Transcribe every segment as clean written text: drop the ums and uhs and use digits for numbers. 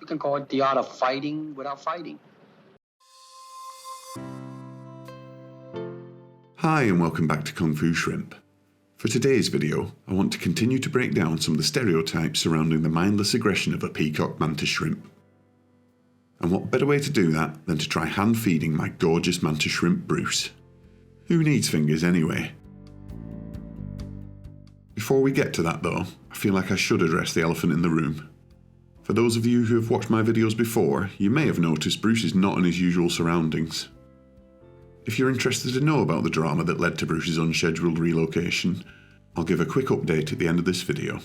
something called the art of fighting without fighting. Hi and welcome back to Kung Fu Shrimp. For today's video, I want to continue to break down some of the stereotypes surrounding the mindless aggression of a peacock mantis shrimp. And what better way to do that than to try hand feeding my gorgeous mantis shrimp Bruce. Who needs fingers anyway? Before we get to that though, I feel like I should address the elephant in the room. For those of you who have watched my videos before, you may have noticed Bruce is not in his usual surroundings. If you're interested to know about the drama that led to Bruce's unscheduled relocation, I'll give a quick update at the end of this video.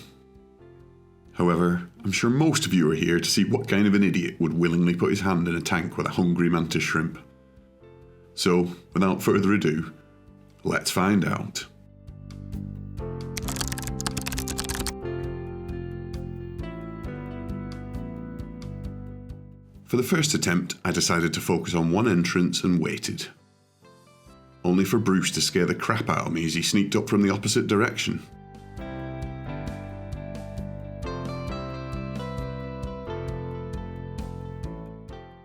However, I'm sure most of you are here to see what kind of an idiot would willingly put his hand in a tank with a hungry mantis shrimp. So, without further ado, let's find out. For the first attempt, I decided to focus on one entrance and waited. Only for Bruce to scare the crap out of me as he sneaked up from the opposite direction.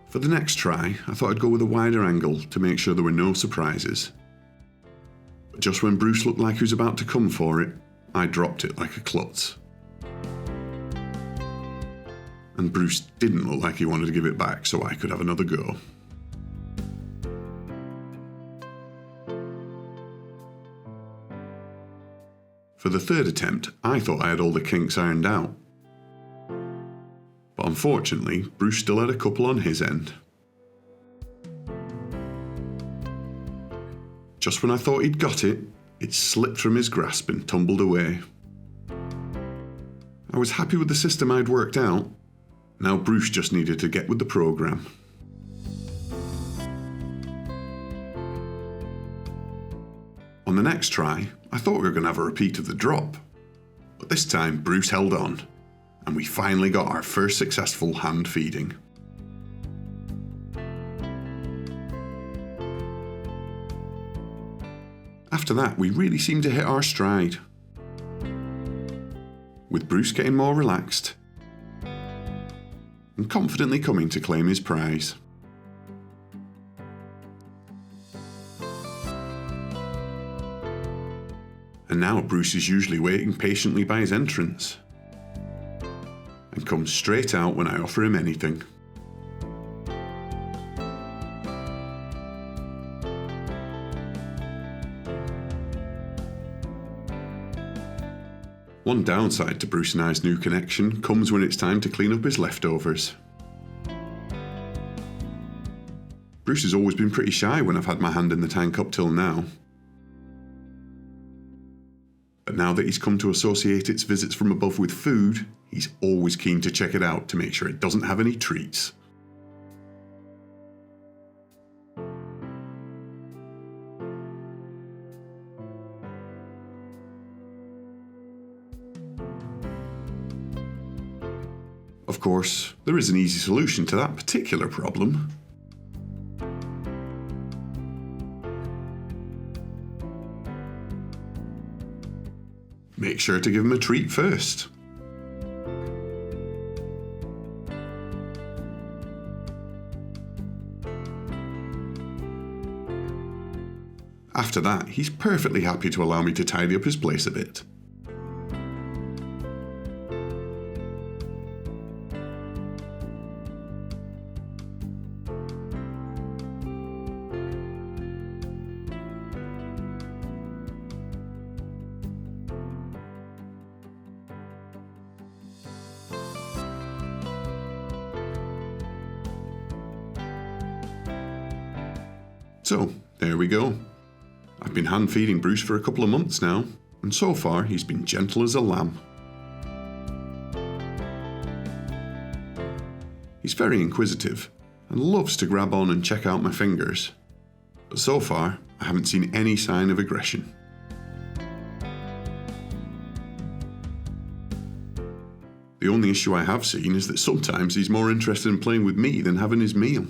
For the next try, I thought I'd go with a wider angle to make sure there were no surprises. But just when Bruce looked like he was about to come for it, I dropped it like a klutz. And Bruce didn't look like he wanted to give it back so I could have another go. For the third attempt, I thought I had all the kinks ironed out. But unfortunately, Bruce still had a couple on his end. Just when I thought he'd got it, it slipped from his grasp and tumbled away. I was happy with the system I'd worked out. Now Bruce just needed to get with the program. On the next try, I thought we were going to have a repeat of the drop. But this time Bruce held on, and we finally got our first successful hand feeding. After that, we really seemed to hit our stride. With Bruce getting more relaxed, and confidently coming to claim his prize. And now Bruce is usually waiting patiently by his entrance, and comes straight out when I offer him anything. One downside to Bruce and I's new connection comes when it's time to clean up his leftovers. Bruce has always been pretty shy when I've had my hand in the tank up till now. But now that he's come to associate its visits from above with food, he's always keen to check it out to make sure it doesn't have any treats. Of course, there is an easy solution to that particular problem. Make sure to give him a treat first. After that, he's perfectly happy to allow me to tidy up his place a bit. So, there we go. I've been hand feeding Bruce for a couple of months now, and so far he's been gentle as a lamb. He's very inquisitive, and loves to grab on and check out my fingers. But so far, I haven't seen any sign of aggression. The only issue I have seen is that sometimes he's more interested in playing with me than having his meal.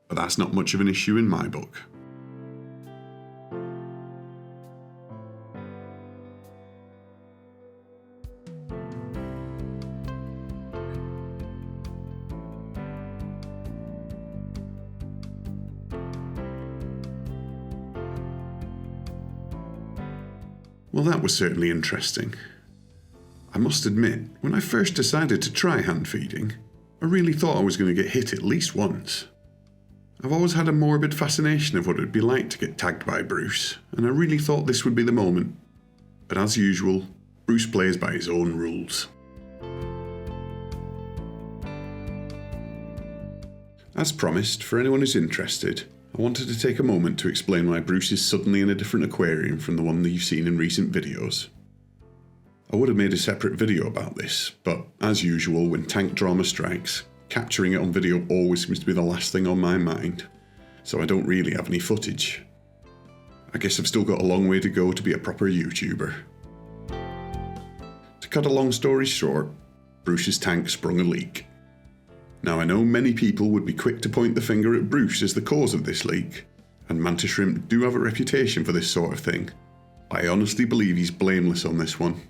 But that's not much of an issue in my book. Well, that was certainly interesting. I must admit, when I first decided to try hand feeding, I really thought I was going to get hit at least once. I've always had a morbid fascination of what it would be like to get tagged by Bruce, and I really thought this would be the moment. But as usual, Bruce plays by his own rules. As promised, for anyone who's interested, I wanted to take a moment to explain why Bruce is suddenly in a different aquarium from the one that you've seen in recent videos. I would have made a separate video about this, but as usual, when tank drama strikes, capturing it on video always seems to be the last thing on my mind, so I don't really have any footage. I guess I've still got a long way to go to be a proper YouTuber. To cut a long story short, Bruce's tank sprung a leak. Now I know many people would be quick to point the finger at Bruce as the cause of this leak, and mantis shrimp do have a reputation for this sort of thing. I honestly believe he's blameless on this one.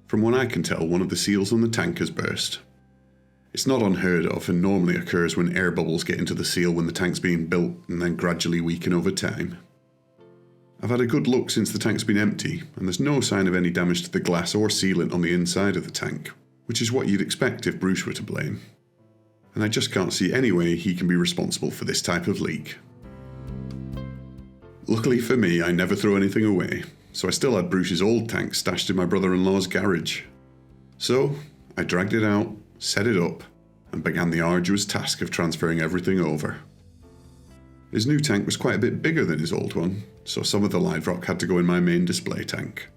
From what I can tell, one of the seals on the tank has burst. It's not unheard of and normally occurs when air bubbles get into the seal when the tank's being built and then gradually weaken over time. I've had a good look since the tank's been empty, and there's no sign of any damage to the glass or sealant on the inside of the tank, which is what you'd expect if Bruce were to blame. And I just can't see any way he can be responsible for this type of leak. Luckily for me, I never throw anything away, so I still had Bruce's old tank stashed in my brother-in-law's garage. So, I dragged it out, set it up, and began the arduous task of transferring everything over. His new tank was quite a bit bigger than his old one, so some of the live rock had to go in my main display tank.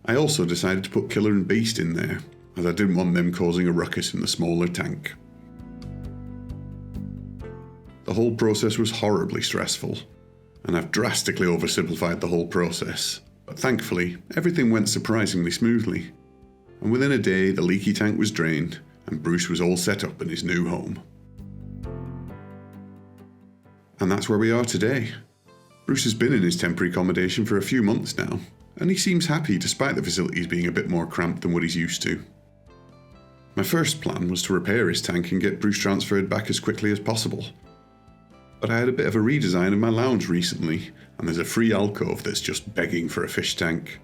I also decided to put Killer and Beast in there, as I didn't want them causing a ruckus in the smaller tank. The whole process was horribly stressful, and I've drastically oversimplified the whole process, but thankfully everything went surprisingly smoothly, and within a day the leaky tank was drained and Bruce was all set up in his new home. And that's where we are today. Bruce has been in his temporary accommodation for a few months now, and he seems happy despite the facilities being a bit more cramped than what he's used to. My first plan was to repair his tank and get Bruce transferred back as quickly as possible. But I had a bit of a redesign of my lounge recently, and there's a free alcove that's just begging for a fish tank.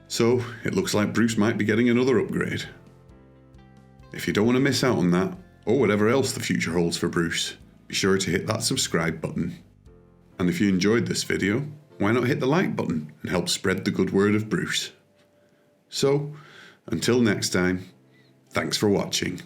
So it looks like Bruce might be getting another upgrade. If you don't want to miss out on that, or whatever else the future holds for Bruce, be sure to hit that subscribe button. And if you enjoyed this video, why not hit the like button and help spread the good word of Bruce? So, until next time, thanks for watching.